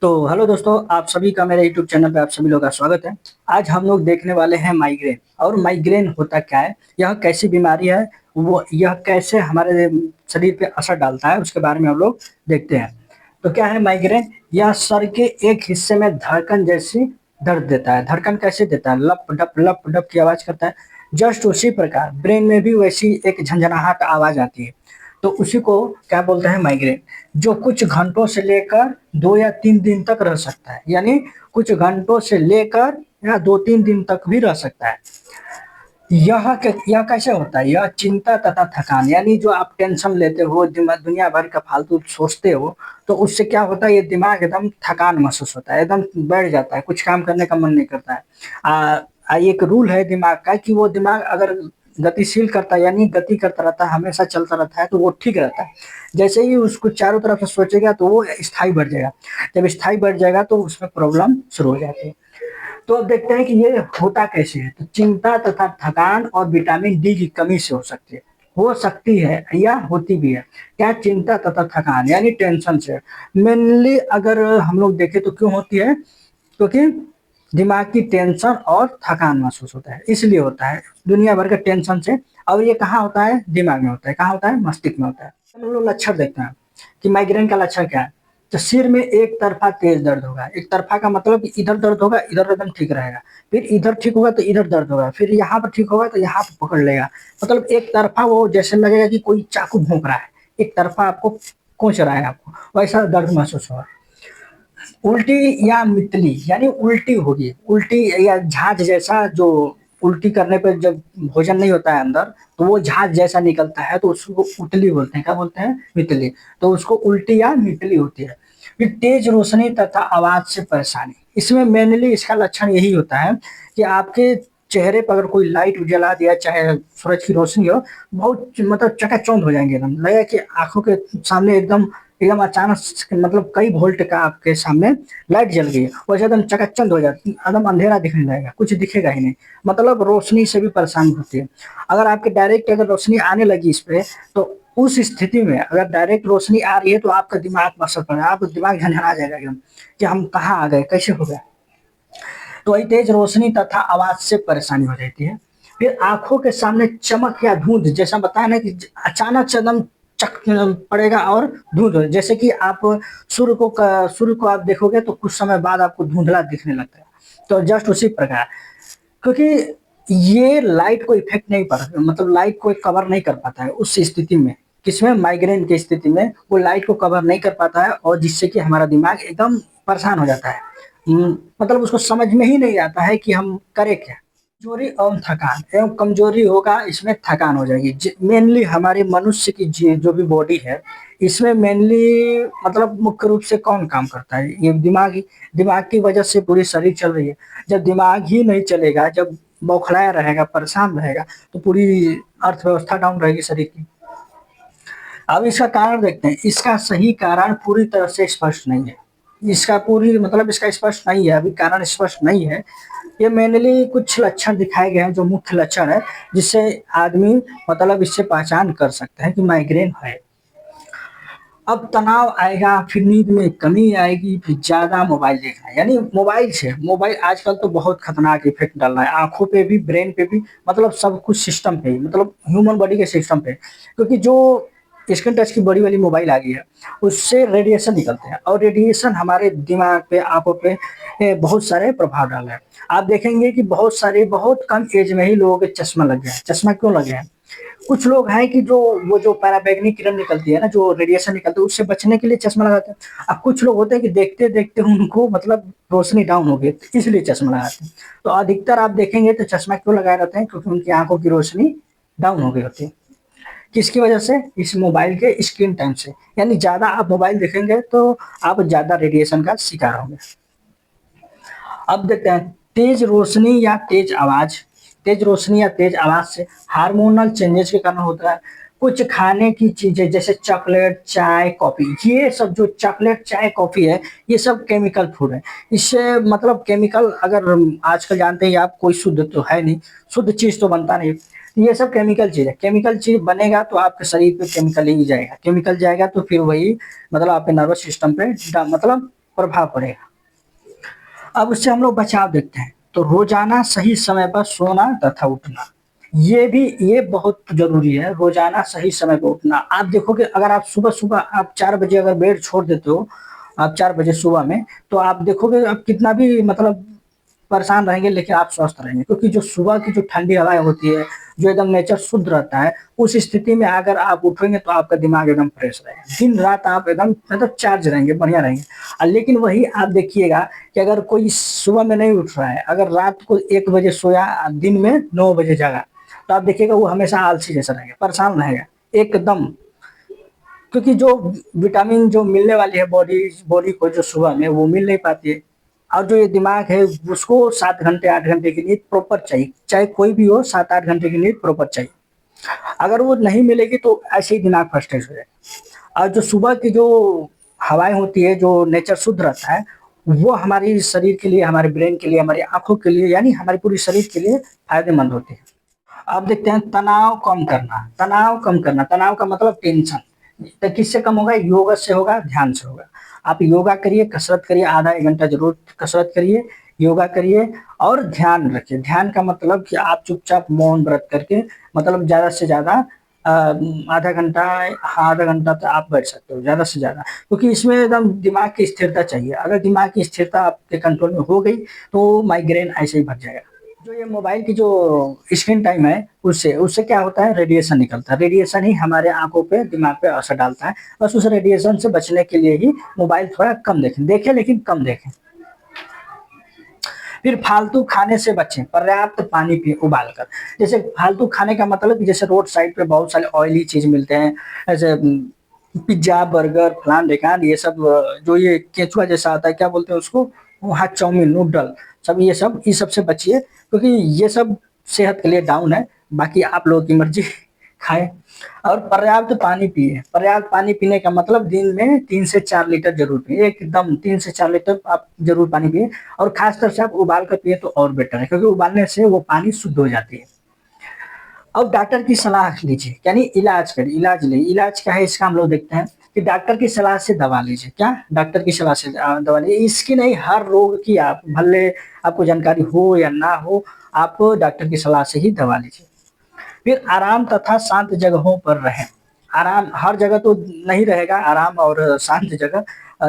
तो हेलो दोस्तों, आप सभी का मेरे यूट्यूब चैनल पे आप सभी लोग का स्वागत है। आज हम लोग देखने वाले हैं माइग्रेन। और माइग्रेन होता क्या है, यह कैसी बीमारी है, वो यह कैसे हमारे शरीर पे असर डालता है, उसके बारे में हम लोग देखते हैं। तो क्या है माइग्रेन? यह सर के एक हिस्से में धड़कन जैसी दर्द देता है। धड़कन कैसे देता है? लप डप की आवाज करता है। जस्ट उसी प्रकार ब्रेन में भी वैसी एक झंझनाहट आवाज आती है। तो उसी को क्या बोलते हैं? माइग्रेन। जो कुछ घंटों से लेकर 2 या 3 दिन तक रह सकता है। यानी कुछ घंटों से लेकर या 2-3 दिन तक भी रह सकता है। यह कैसे होता है? यह चिंता तथा थकान, यानी जो आप टेंशन लेते हो, दुनिया भर का फालतू सोचते हो, तो उससे क्या होता है, ये दिमाग एकदम थकान महसूस होता है, एकदम बैठ जाता है, कुछ काम करने का मन नहीं करता है। एक रूल है दिमाग का कि वो दिमाग अगर गतिशील करता है, यानी गति करता रहता है, हमेशा चलता रहता है, तो वो ठीक रहता है। जैसे ही उसको चारों तरफ से सोचेगा तो वो स्थायी बढ़ जाएगा। जब स्थायी बढ़ जाएगा तो उसमें प्रॉब्लम शुरू हो जाती है। तो अब देखते हैं कि ये होता कैसे है। तो चिंता तथा थकान और विटामिन डी की कमी से हो सकती है या होती भी है। क्या? चिंता तथा थकान यानी टेंशन से। मेनली अगर हम लोग देखें तो क्यों होती है? क्योंकि दिमाग की टेंशन और थकान महसूस होता है, इसलिए होता है दुनिया भर के टेंशन से। और ये कहाँ होता है? दिमाग में होता है। कहाँ होता है? मस्तिष्क में होता है। हम लोग लक्षण देखते हैं कि माइग्रेन का लक्षण क्या है। तो सिर में एक तरफा तेज दर्द होगा। एक तरफा का मतलब कि इधर दर्द होगा, इधर एकदम ठीक रहेगा, फिर इधर ठीक होगा तो इधर दर्द होगा, फिर यहाँ पर ठीक होगा तो यहाँ पर पकड़ लेगा। मतलब एक तरफा वो जैसे लगेगा कि कोई चाकू भोंक रहा है, एक तरफा आपको कोच रहा है, आपको वैसा दर्द महसूस होगा। उल्टी या मितली यानी उल्टी होगी, उल्टी या झाग जैसा, जो उल्टी करने पर जब भोजन नहीं होता है अंदर, तो वो झाग जैसा निकलता है, तो उसको उतली बोलते हैं। क्या बोलते हैं? मितली। तो उसको उल्टी या मितली होती है। फिर तेज रोशनी तथा आवाज से परेशानी। इसमें मेनली इसका लक्षण यही होता है कि आपके चेहरे पर अगर कोई लाइट जला दिया, चाहे सूरज की रोशनी हो, बहुत मतलब चकाचौंध हो जाएंगे, एकदम लगेगा कि आंखों के सामने एकदम एकदम अचानक मतलब कई वोल्ट का आपके सामने लाइट जल गई, वैसे एकदम चकाचौंध हो जाती, एकदम अंधेरा दिखने लगेगा, कुछ दिखेगा ही नहीं। मतलब रोशनी से भी परेशानी होती है। अगर आपके डायरेक्ट अगर रोशनी आने लगी इस पे, तो उस स्थिति में अगर डायरेक्ट रोशनी आ रही है तो आपका दिमाग पर असर पड़ेगा, आपका दिमाग झंझना जाएगा एकदम कि हम कहाँ आ गए, कैसे हो गया। तो वही तेज रोशनी तथा आवाज से परेशानी हो जाती है। फिर आंखों के सामने चमक या धुंध, जैसा बताया ना कि अचानक से एकदम चक पड़ेगा और धुंध हो, जैसे कि आप सूर्य को आप देखोगे तो कुछ समय बाद आपको धुंधला दिखने लगता है। तो जस्ट उसी प्रकार, क्योंकि ये लाइट को इफेक्ट नहीं पड़, मतलब लाइट को कवर नहीं कर पाता है उस स्थिति में। किसमें? माइग्रेन की स्थिति में वो लाइट को कवर नहीं कर पाता है, और जिससे कि हमारा दिमाग एकदम परेशान हो जाता है। मतलब उसको समझ में ही नहीं आता है कि हम करें क्या। कमजोरी और थकान एवं कमजोरी होगा, इसमें थकान हो जाएगी। मेनली हमारे मनुष्य की जो भी बॉडी है, इसमें मेनली मतलब मुख्य रूप से कौन काम करता है? ये दिमाग ही। दिमाग की वजह से पूरी शरीर चल रही है। जब दिमाग ही नहीं चलेगा, जब बौखलाया रहेगा, परेशान रहेगा, तो पूरी अर्थव्यवस्था डाउन रहेगी शरीर की। अब इसका कारण देखते हैं। इसका सही कारण पूरी तरह से स्पष्ट नहीं है। इसका पूरी मतलब इसका स्पष्ट नहीं है, अभी कारण स्पष्ट नहीं है। ये मेनली कुछ लक्षण दिखाए गए हैं, जो मुख्य लक्षण है, जिससे आदमी मतलब इससे पहचान कर सकते हैं कि माइग्रेन है। अब तनाव आएगा, फिर नींद में कमी आएगी, फिर ज्यादा मोबाइल देखना, यानी मोबाइल आजकल तो बहुत खतरनाक इफेक्ट डाल रहा है, आंखों पे भी, ब्रेन पे भी, मतलब सब कुछ सिस्टम पे ही, मतलब ह्यूमन बॉडी के सिस्टम पे। क्योंकि जो स्क्रीन टच की बड़ी वाली मोबाइल आ गई है, उससे रेडिएशन निकलते हैं, और रेडिएशन हमारे दिमाग पे, आंखों पे बहुत सारे प्रभाव डाल रहे हैं। आप देखेंगे कि बहुत कम एज में ही लोगों के चश्मा लग गया है। चश्मा क्यों लग गया है? कुछ लोग हैं कि जो वो जो पराबैंगनी किरण निकलती है ना, जो रेडिएशन निकलती है, उससे बचने के लिए चश्मा लगाते हैं। अब कुछ लोग होते हैं कि देखते देखते उनको मतलब रोशनी डाउन हो गई, तो इसलिए चश्मा लगाते हैं। तो अधिकतर आप देखेंगे तो चश्मा क्यों लगाए रहते हैं? क्योंकि उनकी आंखों की रोशनी डाउन हो गई होती है। किसकी वजह से? इस मोबाइल के स्क्रीन टाइम से। यानी ज्यादा आप मोबाइल देखेंगे तो आप ज्यादा रेडिएशन का शिकार होंगे। अब देखते हैं तेज रोशनी या तेज आवाज। तेज रोशनी या तेज आवाज से हार्मोनल चेंजेस के कारण होता है। कुछ खाने की चीजें जैसे चॉकलेट, चाय, कॉफी, ये सब जो चॉकलेट, चाय, कॉफी है, ये सब केमिकल फूड है। इससे मतलब केमिकल, अगर आजकल जानते हैं आप, कोई शुद्ध तो है नहीं, शुद्ध चीज तो बनता नहीं। ये सब केमिकल चीज है। केमिकल चीज बनेगा तो आपके शरीर पे केमिकल ही जाएगा, केमिकल जाएगा तो फिर वही मतलब आपके नर्वस सिस्टम पे मतलब प्रभाव पड़ेगा। अब उससे हम लोग बचाव देखते हैं, तो रोजाना सही समय पर सोना तथा उठना, ये बहुत जरूरी है। रोजाना सही समय पर उठना। आप देखोगे अगर आप सुबह सुबह आप 4 बजे अगर बेड छोड़ देते हो, आप 4 बजे सुबह में, तो आप देखोगे आप कितना भी मतलब परेशान रहेंगे, लेकिन आप स्वस्थ रहेंगे, क्योंकि जो सुबह की जो ठंडी हवाएं होती है, जो एकदम नेचर शुद्ध रहता है, उस स्थिति में अगर आप उठेंगे तो आपका दिमाग एकदम फ्रेश रहेगा, दिन रात आप एकदम मतलब चार्ज रहेंगे, बढ़िया रहेंगे। लेकिन वही आप देखिएगा कि अगर कोई सुबह में नहीं उठ रहा है, अगर रात को 1 बजे सोया, दिन में 9 बजे जागा, तो आप देखिएगा वो हमेशा आलसी जैसा रहेगा, परेशान रहेगा एकदम। क्योंकि जो विटामिन जो मिलने वाली है बॉडी बॉडी को, जो सुबह में वो मिल नहीं पाती है। और जो ये दिमाग है उसको 7 घंटे 8 घंटे की नींद प्रॉपर चाहिए, चाहे कोई भी हो, 7 8 घंटे की नींद प्रॉपर चाहिए। अगर वो नहीं मिलेगी तो ऐसे ही दिमाग फ्रस्ट्रेट हो जाएगा। और जो सुबह की जो हवाएं होती है, जो नेचर शुद्ध रहता है, वो हमारी शरीर के लिए, हमारे ब्रेन के लिए, हमारी आंखों के लिए, यानी हमारे पूरी शरीर के लिए फायदेमंद होती है। अब देखते हैं तनाव कम करना। तनाव कम करना, तनाव का मतलब टेंशन। तो किससे कम होगा? योगा से होगा, ध्यान से होगा। आप योगा करिए, कसरत करिए, आधा 1 घंटा जरूर कसरत करिए, योगा करिए, और ध्यान रखिए। ध्यान का मतलब कि आप चुपचाप मौन व्रत करके, मतलब ज्यादा से ज्यादा आधा घंटा, हाँ आधा घंटा तो आप बैठ सकते हो ज्यादा से ज्यादा, क्योंकि इसमें एकदम दिमाग की स्थिरता चाहिए। अगर दिमाग की स्थिरता आपके कंट्रोल में हो गई तो माइग्रेन ऐसे ही भग जाएगा। जो ये मोबाइल की जो स्क्रीन टाइम है, उससे उससे क्या होता है? रेडिएशन निकलता है। रेडिएशन ही हमारे आंखों पे, दिमाग पे असर डालता है। बस उस रेडिएशन से बचने के लिए ही मोबाइल थोड़ा कम देखें लेकिन कम देखें। फिर फालतू खाने से बचें, पर्याप्त पानी पिए उबाल कर। जैसे फालतू खाने का मतलब, जैसे रोड साइड पे बहुत सारे ऑयली चीज मिलते हैं, जैसे पिज्जा, बर्गर, फलान ढेकान, ये सब जो ये केचुआ जैसा आता है, क्या बोलते हैं उसको, वहाँ चाउमीन, नूडल, सब ये सब से बचिए, क्योंकि ये सब सेहत के लिए डाउन है। बाकी आप लोगों की मर्जी, खाएं। और पर्याप्त पानी पिए। पर्याप्त पानी पीने का मतलब दिन में 3 से 4 लीटर जरूर पिए, एकदम 3 से 4 लीटर आप जरूर पानी पिए। और खासतौर से आप उबाल कर पिए तो और बेटर है, क्योंकि उबालने से वो पानी शुद्ध हो जाती है। अब डॉक्टर की सलाह लीजिए, यानी इलाज करिए, इलाज ले। इलाज क्या है इसका हम लोग देखते हैं कि डॉक्टर की सलाह से दवा लीजिए। क्या? डॉक्टर की सलाह से दवा लीजिए। इसकी नहीं, हर रोग की आप भले आपको जानकारी हो या ना हो, आप डॉक्टर की सलाह से ही दवा लीजिए। फिर आराम तथा शांत जगहों पर रहें। आराम हर जगह तो नहीं रहेगा, आराम और शांत जगह,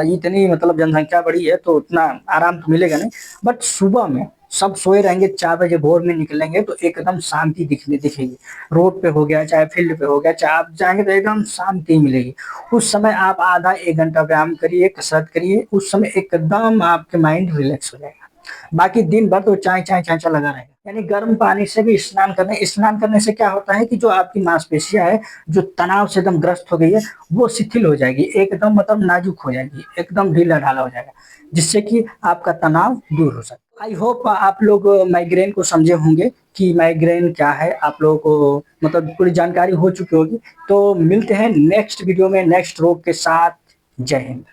इतनी मतलब जनसंख्या बढ़ी है तो उतना आराम तो मिलेगा नहीं। बट सुबह में सब सोए रहेंगे, 4 बजे भोर में निकलेंगे तो एकदम शांति दिखेगी। रोड पे हो गया, चाहे फील्ड पे हो गया, चाहे आप जाएंगे तो एकदम शांति मिलेगी। उस समय आप आधा 1 घंटा व्यायाम करिए, कसरत करिए, उस समय एकदम आपके माइंड रिलैक्स हो जाएगा। बाकी दिन भर तो चाय चाय चाय चाय लगा रहेगा। यानी गर्म पानी से भी स्नान करने से क्या होता है कि जो आपकी मांसपेशियां है, जो तनाव से एकदम ग्रस्त हो गई है, वो शिथिल हो जाएगी, एकदम मतलब नाजुक हो जाएगी, एकदम ढीला ढाला हो जाएगा, जिससे कि आपका तनाव दूर हो सकता है। आई होप आप लोग माइग्रेन को समझे होंगे कि माइग्रेन क्या है, आप लोगों को मतलब पूरी जानकारी हो चुकी होगी। तो मिलते हैं नेक्स्ट वीडियो में नेक्स्ट रोग के साथ। जय हिंद।